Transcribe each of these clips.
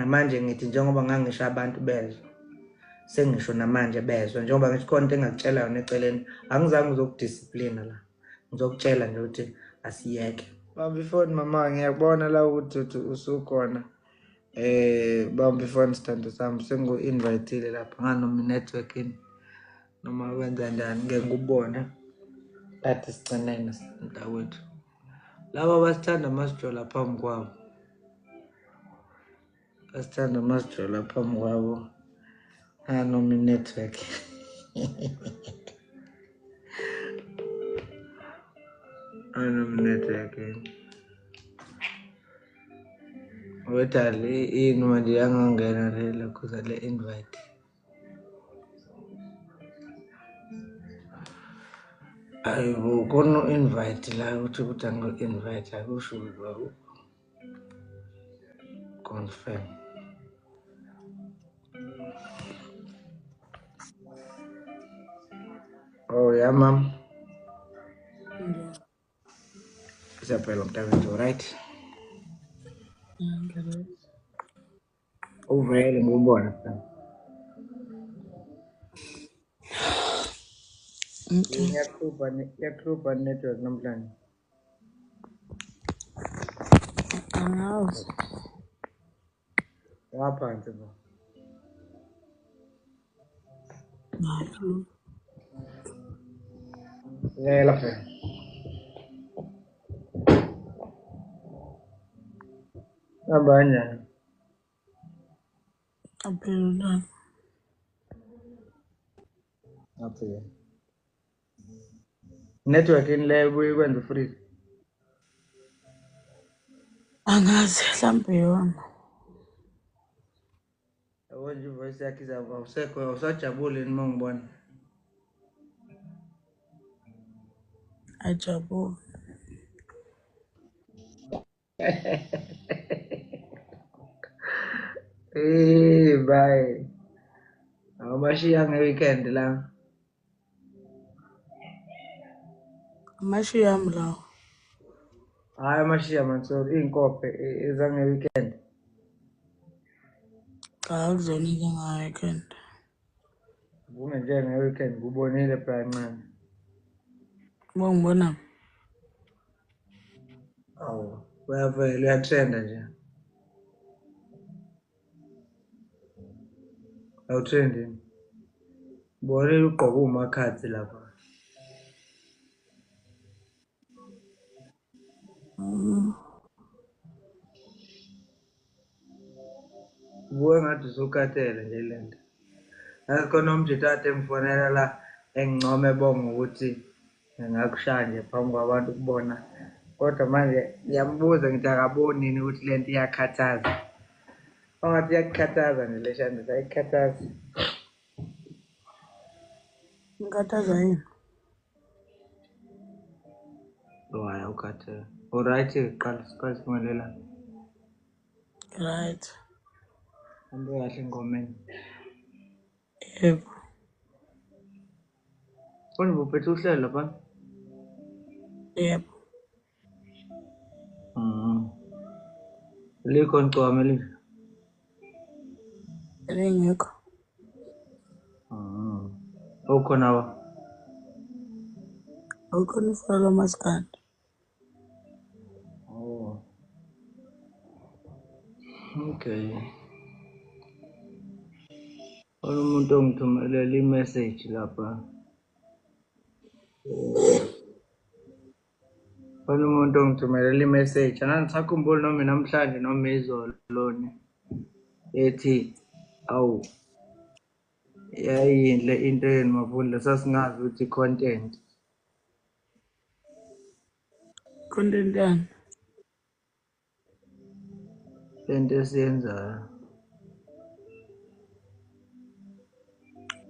namanje ngithi njengoba ngangisho abantu bezwe sengisho namanje bezwe njengoba ngithi konke engakutshela yona eceleni angizange uzokudiscipline la ngizokutshela nje ukuthi asiyeke bamba ifoni mama ngiyakubona la ukuthi usukhona bamba ifoni sithando sami sengu-invite lapha nganoma networking noma wenza njani ngeke ngubone kade sicinene mntakwethu laba basithanda masijola phambi kwabo basithanda masijola phambi kwabo nganoma network nganoma network wethali ini manje yangangena le kuza le invite ayibo kono invite la ukuthi ango-invite akusho ukuthi confirm oh yeah mom siyaphela mntakwethu right uvele ngubona yakhupha network namhlanje angazi waphansi bo yela phela abanye aphela aphela network in le buye kwenza freeze angazi mhlambe yona yabo nje voice yakhe izaba awusekho awusajabule noma ngibona ajabule bye awubashiya nge-weekend la amashiya ami lawo hayi amashiya mansori iy'nkophe ezange-weekend cha akuzona izange-weekend kungenjenge-weekend kubonile phela ncane bongibona awu uyavela uyatrenda nje awutrendi bonile ugqoke umakhathi lapha ubuye ngathi usukhathele nje le nto yazi khona umjitata engifonela la engincoma ebonga ukuthi ngakushaya nje phambi kwabantu kubona kodwa manje ngiyambuza ngithi akabonini ukuthi le nto iyakhathaza ongathi iyakukhathaza nje le shandiza ayikukhathazi ngikhathaza yini hhayi awukhathele oright-ke qala siqale siphumelela right hambe kahle engomeni yebo konje buphethe uhlelo lapha yebo likho nicwame live elingekho ukhona wa ukhona ifana lamaskandi oh okay umuntu ongithumelela i-message lapha umuntu ongithumelela i-message angisakhumbuli noma namhlanje noma izolo lona ethi awu yayinhle into yenu mafundla sasingazi ukuthi content yani lento esiyenzayo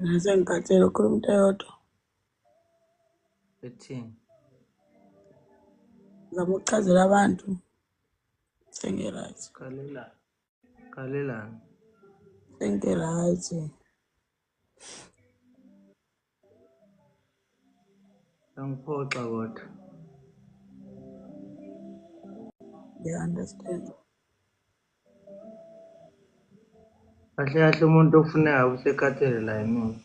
ngase ngikhathele ukhuluma into eyodwa ethini ngizama ukuchazela abantu sengirayithi kalelani sengirayithi angiphoxa kodwa you understand kahle kahle umuntu ofuneka usekhathele la yimina.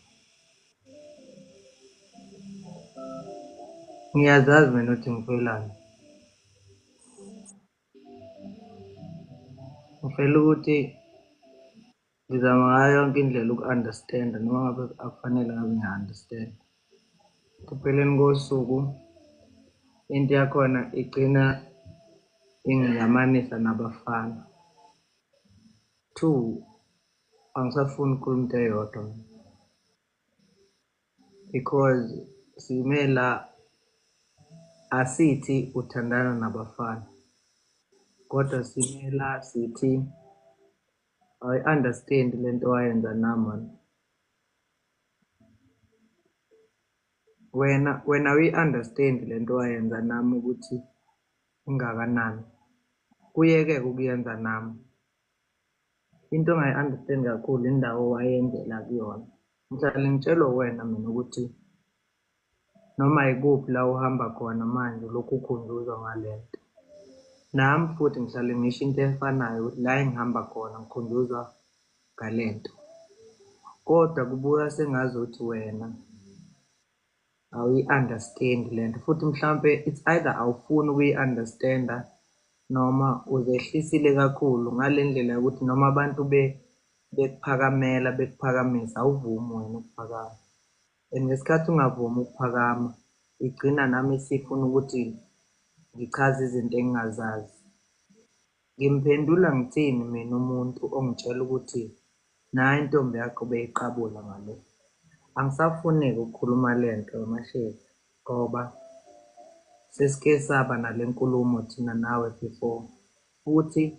Ngiyazazi mina ukuthi ngifelani. Ngifela ukuthi ngizama ngayo yonke indlela uku-understand-a noma ngabe akufanele ngabe ngiya-understand. Ekupheleni kosuku into yakhona igcina ingiyamanisa nabafana. 2, angisafuni ukukhuluma into eyodwa mina. Because sime la asithi uthandana nabafana, kodwa sime la sithi ayi-understand lento wayenza namani. Wena uyi-understand lento wayenza nami ukuthi ingakanani, kuyeke ukuyenza nami. Into ongayi-understand kakhulu indawo wayenzela kuyona. Ngihlale ngitshelwe wena mina ukuthi noma yikuphi la uhamba khona manje ulokhu ukhunjuzwa ngale nto. Nami futhi ngihlale ngisho into efanayo ukuthi la engihamba khona ngikhunjuzwa ngale nto. Kodwa kubuya sengazuthi wena awuyi-understand le nto, futhi mhlampe it's either awufuni ukuyi-understand-a noma uzehlisile kakhulu ngale ndlela yokuthi noma abantu bekuphakamela bekuphakamisa awuvumi wena ukuphakama. And ngesikhathi ungavumi ukuphakama igcina nami sifuna ukuthi ngichaze izinto engingazazi. Ngimphendula ngithini mina umuntu ongitshela ukuthi nayi intombi yakho beyiqabula ngale? Angisafuni-ke ukukhuluma le nto mashezi ngoba sesike saba nale nkulumo thina nawe before, futhi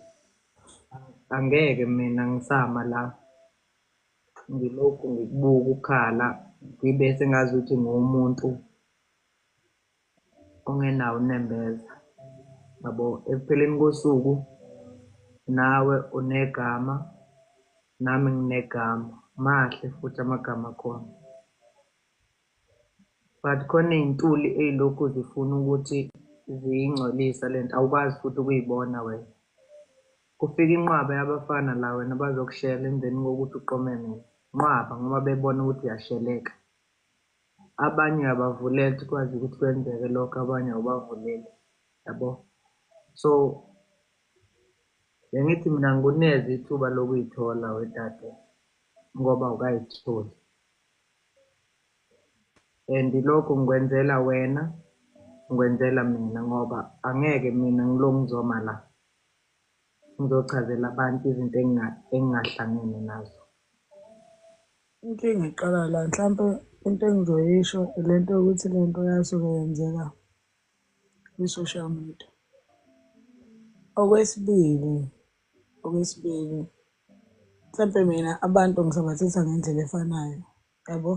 angeke mina ngisama la ngilokhu ngikubuka ukhala ngibe sengazuthi ngumuntu ongenawo unembeza. Yabo, ekupheleni kosuku nawe unegama nami nginegama, mahle futhi amagama akhona. But khona iy'ntuli ey'lokhu zifuna ukuthi ziyingcolisa le nto, awukwazi futhi ukuyibona wena. Kufika inqwaba yabafana la wena bazokushela emveni kokuthi uqome mina. Nqwaba ngoba bebona ukuthi uyasheleka. Abanye uyabavulele ukuthi kwazi ukuthi kwenzeke lokho, abanye awubavuleli, yabo. So bengithi mina ngikuneze ithuba lokuyithola wedade ngoba awukayitholi. And lokho ngikwenzela wena, ngikwenzela mina ngoba angeke mina ngilokhu ngizoma la ngizochazela abantu izinto engingahlangene nazo. Inkinga iqala la, mhlampe into engizoyisho ilento yokuthi lento yasuke yenzeka kwi-social media. Okwesibili, mhlampe mina abantu ngisabathatha ngendlela efanayo, yabo.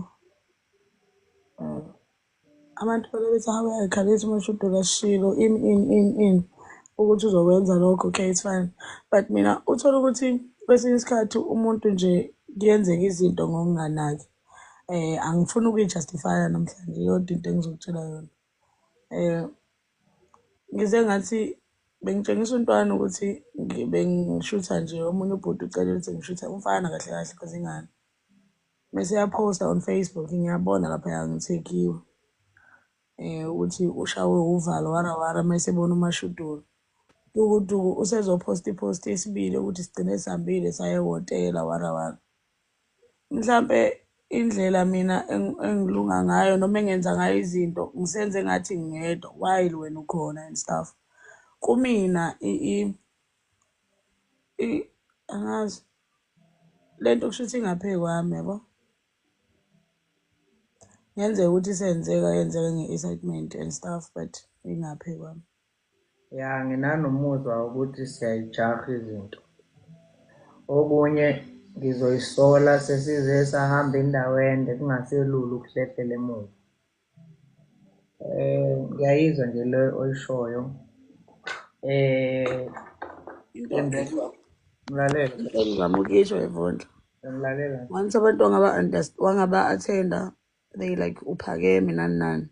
Abantu bethi hawe ayikhalisi umashudu kaShilo in ukuthi uzokwenza lokho, okay it's fine. But mina uthola ukuthi kwesinye isikhathi umuntu nje kuyenzeka izinto ngokunganaki. Angifuni ukuyi-justify-a namhlanje, yodwa into engizokutshela yona. Ngize ngathi bengitshengisa untwana ukuthi bengishutha nje, omunye ubhuti ucela ukuthi ngishutha umfana kahle kahle cause ingane. Mese yaphosta on Facebook, ngiyabona lapha ngithekhiwe ukuthi ushawe uvalo warawara mase ebona umashudu. Duku usezophosta ipost yesibili ukuthi sigcine sihambile saye ehhotela warawara. Mhlampe indlela mina engilunga ngayo noma engenza ngayo izinto ngisenze ngathi ngedwa while wena ukhona and stuff. Kumina angazi lento kushuthi ingaphe kwami, yabo. Ngenzeka ukuthi yenzeka nge-excitement and stuff but ingaphe kwami. Ya, nginanomuzwa wokuthi siyayijaha izinto. Okunye ngizoyisola sesize sahamba indawo ende kungaselula ukuhlehlela emuva. Ngiyayizwa nje le oyishoyo. Ngilalela. Engizama ukuyisho Evondla. Ngilalela. Once abantu wangaba-attenda they like uphakeme nani.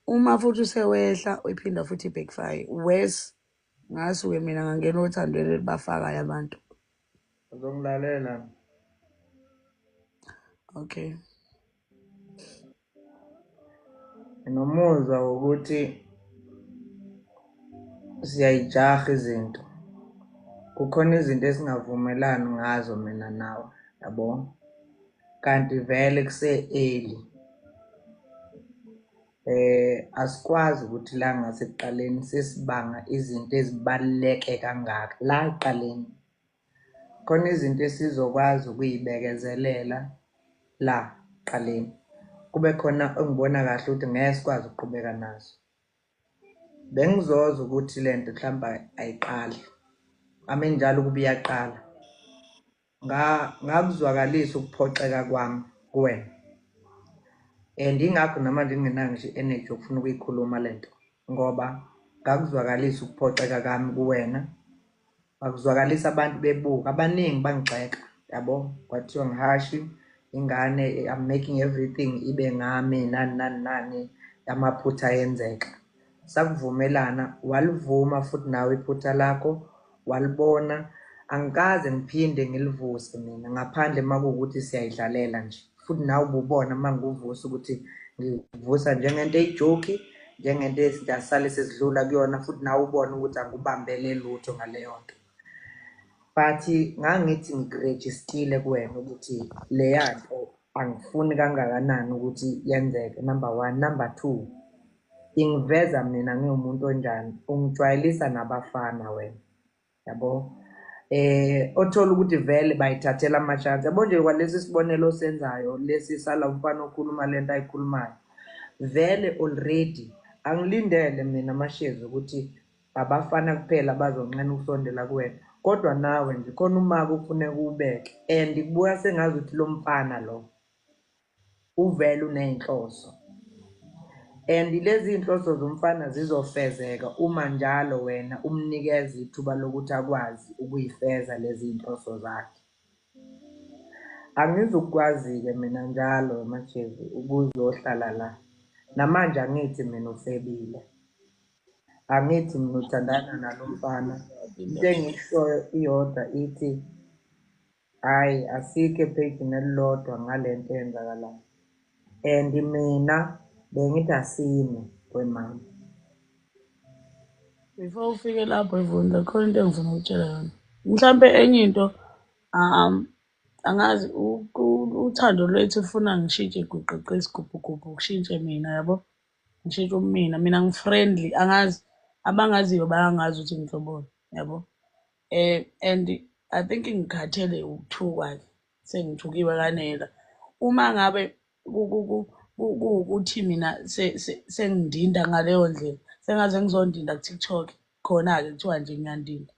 Uma futhi usewehla uyiphinda futhi i-backfire. Worse, ngasuke mina ngangena othandweni elibafakayo abantu. Uzongilalela. Okay. Nomuzwa ukuthi siyayijaha izinto. Kukhona izinto esingavumelani ngazo mina nawe, yabo? Kanti vele kuse-early. Asikwazi ukuthi la ngasekuqaleni sesibanga izinto ezibaluleke kangaka la ekuqaleni. Khona izinto esizokwazi ukuyibekezelela la ekuqaleni. Kube khona engibona kahle ukuthi ngeke sikwazi ukuqhubeka nazo. Bengizozwa ukuthi lento mhlawumbe ayiqali. Amenjalo kuba iyaqala. Ngakuzwakalisa ukuphoxeka kwami kuwena. And ingakho namanje ngingenayo ngisho i-energy yokufuna ukuyikhuluma lento ngoba ngakuzwakalisa ukuphoxeka kwami kuwena. Ngakuzwakalisa abantu bebuka abaningi bangigxeka, yabo? Kwathiwa ngihashi ingane, I'm making everything ibe ngami nani amaphutha ayenzeka. Sakuvumelana, walivuma futhi nawe iphutha lakho, walibona. Angikaze ngiphinde ngilivuse mina ngaphandle makuwukuthi siyayidlalela nje. Futhi nawe ububona mangivusa ukuthi ngivusa njengento eyijoki, njengento esasale sesidlula kuyona, futhi nawe ubona ukuthi angubambele lutho ngaleyo nto. But ngangithi ngirejistile kuwena ukuthi leya nto angifuni kangakanani ukuthi yenzeke, number 1. Number 2, ingiveza mina ngiwumuntu onjani, ungijwayelisa nabafana wena, yabo? Othola ukuthi vele bayithathela amashansi, yabo? Nje kwalesi sibonelo senzayo lesi sala umfana okhuluma lento ayikhulumayo, vele already angilindele mina amashezi ukuthi abafana kuphela bazonqena ukusondela kuwena, kodwa nawe nje khona umaka ufuneka ubeke. And kubuya sengazi ukuthi lo mfana lo uvele uney'nhloso, and lezi iy'nhloso zomfana zizofezeka uma njalo wena umnikeza ithuba lokuthi akwazi ukuyifeza lezi iy'nhloso zakhe. Angizukwazi-ke mina njalo manje ukuzohlala la. Namanje angithi mina ufebile, angithi mina uthandana nalo mfana. Into engiyishoyo iyodwa ithi, hhayi asikho ephejini elilodwa ngale nto eyenzakalayo. And mina bengithi asime kwemama. Before ufike lapho Vundla, khona into engifuna ukutshela yona. Mhlampe enye into angazi uthando lwethu lufuna ngishintshe guquqe isigubhugubhu, kushintshe mina, yabo? Ngishintshe mina ngi-friendly, angazi abangaziyo bayangazi ukuthi ngihlobo, yabo? And I think ngikhathele ukuthuka, sengithukiwe kanela. Uma ngabe kuwukuthi mina sengidinda ngaleyo ndlela, sengaze ngizondinda ku-TikTok, khona-ke kuthiwa nje ngiyandinda.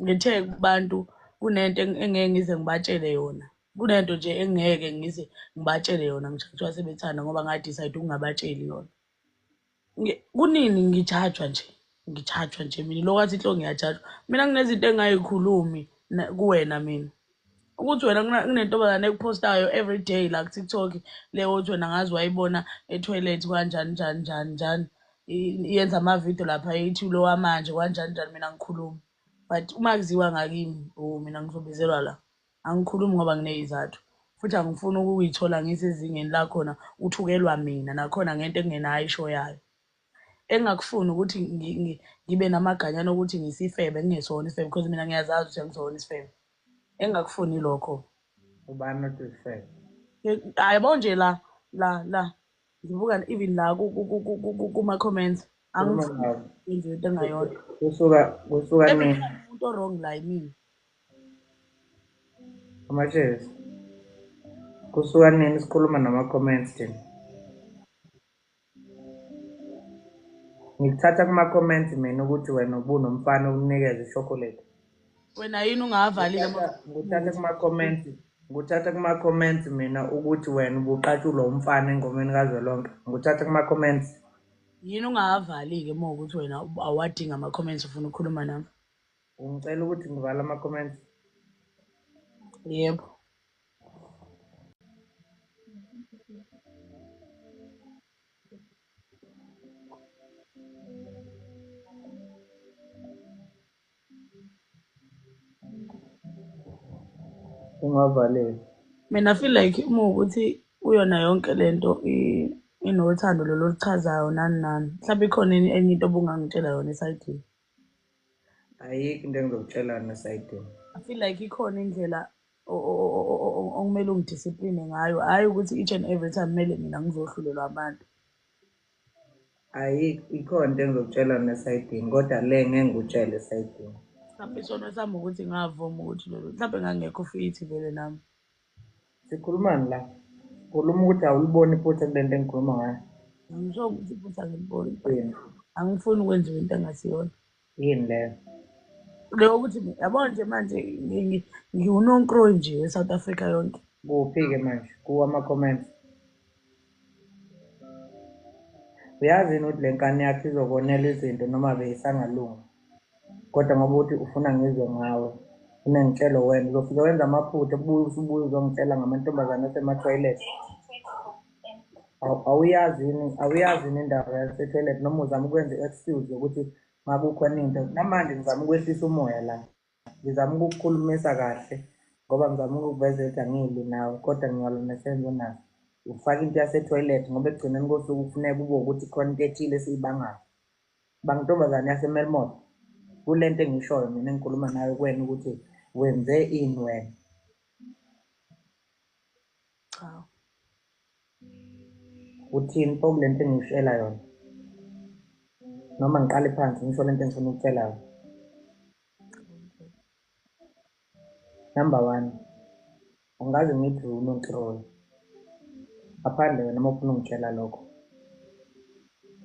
Ngithe kubantu kunento engeke ngize ngibatshele yona, kunento nje engeke ngize ngibatshele yona ngisho kuthiwa sebethanda ngoba nga-decide ukungabatsheli yona. Kunini ngijajwa nje mina lokwathi inhloko ngiyajajwa. Mina kunezinto engingayikhulumi kuwena mina. Ukuthi wena kunentombazane ekuphostayo everyday la ku-TikTok leyo othi wena ngazi wayibona ethoyilethi kanjani, yenza amavidiyo lapha ethi lo wamanje kanjani, mina ngikhuluma. But uma kuziwa ngakimi, mina ngizobizelwa la. Angikhulumi ngoba nginey'zathu, futhi angifuni ukuyithola ngisezingeni la khona uthukelwa mina nakhona ngento engenayo ishoyayo. Engakufuni ukuthi ngibe namaganyana ukuthi ngisifebe ngingesona isifebe because mina ngiyazazi ukuthi angisona isifebe. Engakufuni lokho. Ubani othi usifebe? Yabo nje la ngibuka even la kuma-comments angifuni into engayona. Kusuka nini? Umuntu o-wrong la yimina. Amashezi, kusuka nini sikhuluma nama-comments thina? Ngikuthatha kuma-comments mina ukuthi wena ubunomfana ukunikeza ishokoledi. Wena yini ungavali-ke nguthatha kuma-comments mina ukuthi wena ubuqatshulwa umfana engomeni kazwelonke. Nguthatha kuma-comments. Yini ungavali-ke uma ukuthi wena awadinga ama-comments ufuna ukukhuluma nami? Ungicela ukuthi ngivale ama-comments? Yebo. Ungavaleli. Mina feel like uma ukuthi uyona yonke lento inothando lolo lichazayo nani nani. Mhlawumbe ikhona enye into obungangitshela yona esayidini. Ayikho into engizokutshela yona esayidini. I feel like ikhona indlela okumele ungidiscipline ngayo, hhayi ukuthi each and every time kumele mina ngizohlulelwa abantu. Ayikho, ikhona into engizokutshela yona esayidini, kodwa le ngeke ngikutshele esayidini. Mhlawumbe isono sami ukuthi ngavuma ukuthi lolo mhlawumbe ngangekho fithi vele nami. Sikhulumani la? Khuluma ukuthi awuliboni iphutha kule nto engikhuluma ngayo. Angisho ukuthi iphutha ngiliboni, Yini? angifuni ukwenziwa into engasiyona. Yini leyo? Leyo ukuthi yabona nje manje ngiwunonkroyi nje we-South Africa yonke. Kuphi-ke manje? Kuwa ama-comments. Uyazi yini ukuthi le nkani yakho izokonela izinto noma beyisangalunga? Kodwa ngoba ukuthi ufuna ngizwe ngawe, ufuna ngitshelo wena, uzofika wenza amaphutha ubuye uzongitshela ngamantombazane asemathoyilethi. Awuyazi yini indaba yasetoilet noma uzama ukwenza i-excuse yokuthi ngabe ukhona into. Namanje ngizama ukwehlisa umoya la. Ngizama ukukukhulumisa kahle ngoba ngizama ukuveza ukuthi angili nawe, kodwa ngiyalo nesenzo naso. Ufaka into yasetoilet ngoba ekugcineni kosuku kufuneka kube ukuthi khona into ethile esiyibangayo. Bangintombazane yaseMelmore. Kule nto engishoyo mina engikhuluma nayo kuwena ukuthi wenze ini wena. Cha. Uthini pho kule nto engishela yona? Noma ngiqale phansi ngisho le nto engifuna ukutshela yona. Number 1, angazi ngithi unonkroyi. Ngaphandle wena uma ufuna ungitshela lokho.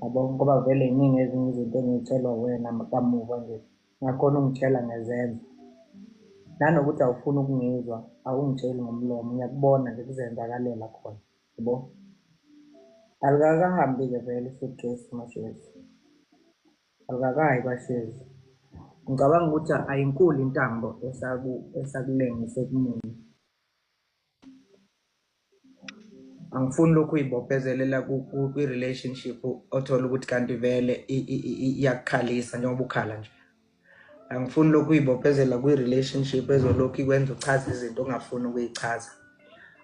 Yabo ngoba vele iningi ezinye izinto engiyitshelwa wena kamuva nje. Ngakhona ungitshela ngezenzo. Nanokuthi awufuni ukungizwa, awungitsheli ngomlomo, ngiyakubona nje kuzenzakalela khona. Yabo? Alikakahambi-ke vele i-suitcase Mashezi. Alikakayi kwaShezi. Ngicabanga ukuthi ayinkulu intambo esakulengise kumina. Angifuni lokhu uyibophezelela kwi-relationship othola ukuthi kanti vele iyakukhalisa njengoba ukhala nje. Angifuni lokhu uyibophezela kwi-relationship ezolokhu ikwenza uchaze izinto ongafuni ukuyichaza.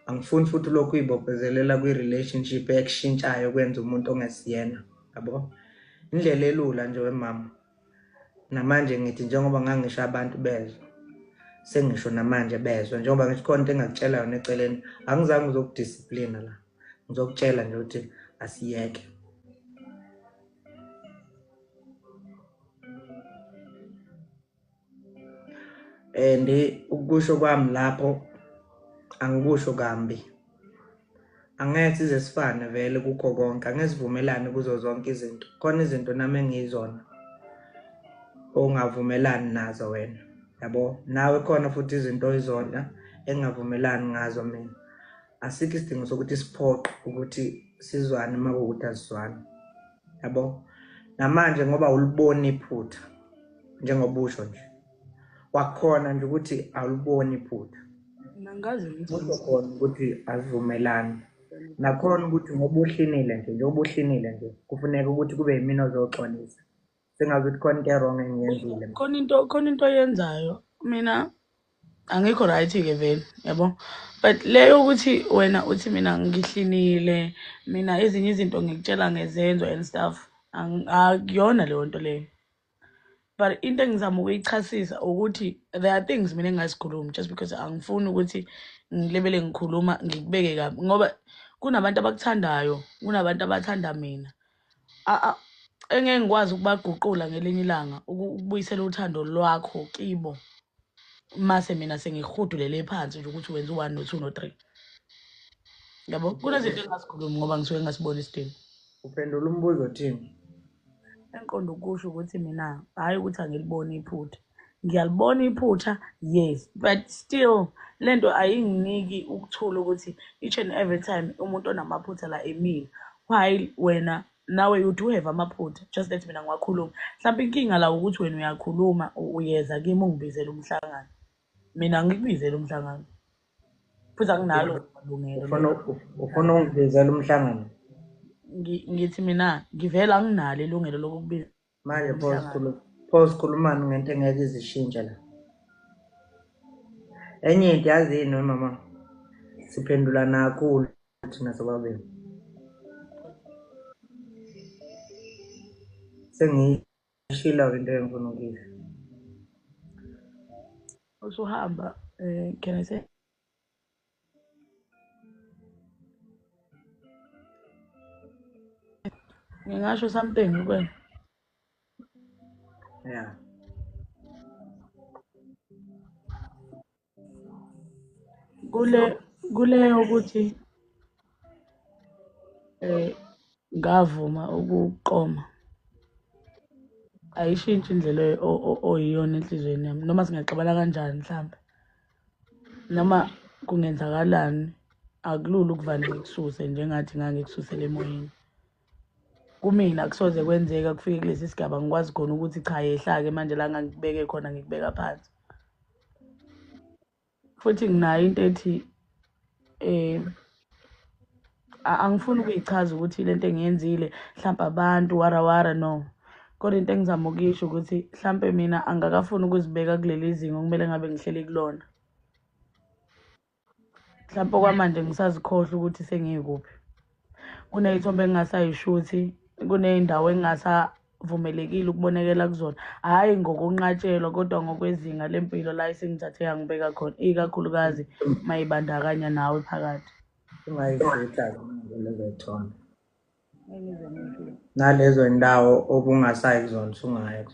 Angifuni futhi lokhu uyibophezelela kwi-relationship ekushintshayo kwenza umuntu ongesiyena. Yabo? Indlela elula nje wemama. Namanje ngithi njengoba ngangisho abantu bezwe, sengisho namanje bezwe njengoba ngithi khona into engakutshela yona eceleni, angizange ngizokudisciplina la. Ngizokutshela nje ukuthi asiyeke. And ukusho kwami lapho angikusho kambi. Angeke size sifane vele kukho konke, angeke sivumelane kuzo zonke izinto. Khona izinto nami engizona ongavumelani nazo wena. Yabo? Nawe khona futhi izinto izona engavumelani ngazo mina. Asikho isidingo sokuthi siphoqe ukuthi sizwane makuwukuthi asizwane. Yabo? Namanje ngoba ulibona iphutha njengoba usho nje. Wakhona nje ukuthi awuliboni iphutha. Nangazi Kusho khona ukuthi asivumelani. Nakhona ukuthi ngoba uhlinile nje, njengoba uhlinile nje, kufuneka ukuthi kube yimina ozoxolisa. Sengazi ukuthi khona into wrong engiyenzile. khona into oyenzayo mina angikho right-ke vele, yabo? But leyo ukuthi wena uthi mina ngihlinile, mina ezinye izinto ngikutshela ngezenzo and stuff, akuyona leyo nto leyo. But into engizama ukuyichasisa ukuthi there are things mina engingazikhulumi just because angifuni ukuthi ngilebele ngikhuluma ngikubeke kabi ngoba kunabantu abakuthandayo, kunabantu abathanda mina. Engeke ngikwazi ukubaguqula ngelinye ilanga ukubuyisela uthando lwakho kibo. Mase mina sengihudulele phansi nje ukuthi wenza u1 no2 no3. Yabo? Kunezinto engingazikhulumi ngoba ngisuke ngasibona isidingo. Uphendula umbuzo othini? Enqondo ukusho ukuthi mina hhayi ukuthi angiliboni iphutha. Ngiyalibona iphutha, yes, but still lento ayinginiki ukuthula ukuthi each and every time umuntu onamaphutha la emile. While wena nawe you do have amaphutha, just that mina ngiwakhuluma. Mhlawumbe inkinga la ukuthi wena uyakhuluma uyeza kimi ungibizela umhlangano. Mina ngikubizela umhlangano. Futhi anginalo ilungelo. Ufuna ungibizela umhlangano? Ngithi mina ngivela anginalo ilungelo lokukubiza. Manje pho sikhulumani ngento engeke izishintshe la. Enye into yazini mama, siphendulana kakhulu thina sobabili. Sengiyishila into engifuna ukuyisho. Usuhamba, can I say? Ngingasho something kuwena. Yeah. Kule ukuthi ngavuma ukuqoma. Ayishintshi indlela oyiyona enhlizweni yami noma singaxabana kanjani mhlambe. Noma kungenzakalani akulula ukuvana ngikususe njengathi ngangikususela emoyeni. Kumina akusoze kwenzeka kufike kulesi sigaba ngikwazi khona ukuthi cha yehlake manje la ngangikubeke khona ngikubeka phansi. Futhi nginayo into ethi angifuni ukuyichaza ukuthi lento engiyenzile mhlawumbe abantu warawara no. Kodwa into engizama ukuyisho ukuthi mhlambe mina angakafuni ukuzibeka kuleli zinga okumele ngabe ngihleli kulona. Mhlawumbe kwamanje ngisazikhohle ukuthi sengikuphi. Kuney'thombe engingasayishuthi, kuney'ndawo engingasavumelekile ukubonekela kuzona. Hhayi ngokunqatshelwa kodwa ngokwezinga lempilo la esengithathe yangibeka khona, ikakhulukazi mayibandakanya nawe phakathi. Ungayishutha lezo y'thombe. Nalezo ndawo obungasayi kuzona usungayekho.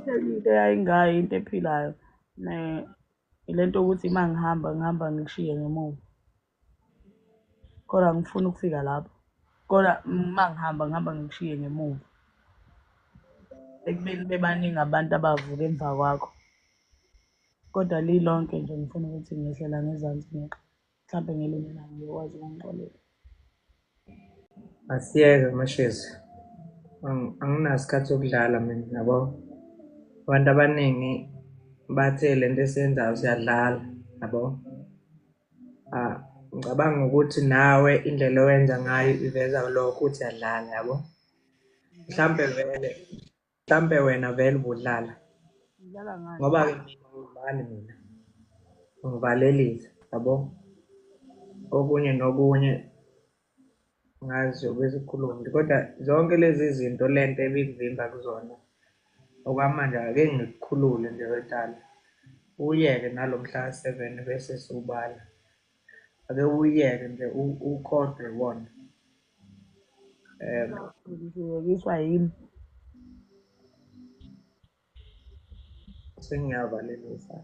Into yayingayo into ephilayo ilento yokuthi uma ngihamba ngikushiye ngemuva. Kodwa angifuni ukufika lapho. Kodwa uma ngihamba ngikushiye ngemuva. Ekubeni bebaningi abantu abavuka emva kwakho. Kodwa lilonke nje ngifuna ukuthi ngiyehlela ngezansi ngeqa. Mhlampe ngelinye ilanga ngiyokwazi ukungixolela. Asiyeke Mashezi. Anginasikhathi sokudlala mina yabo. Abantu abaningi bathe lento esiyenzayo siyadlala yabo. Ngicabanga ukuthi nawe indlela owenza ngayo iveza lokho ukuthi uyadlala yabo. Mhlambe wena vele ubudlala. Ngoba ngibani mina. Ngivalelise yabo. Okunye nokunye ngazi obesikhuluma kodwa zonke lezi zinto lento ebikuvimba kuzona okwamanje ake ngikukhulule nje wethala. Uyeke nalomhla 7 bese siubala. Ake uyeke nje ukhohlwe wona. Uyekiswa yimi. Sengiyavalelisa.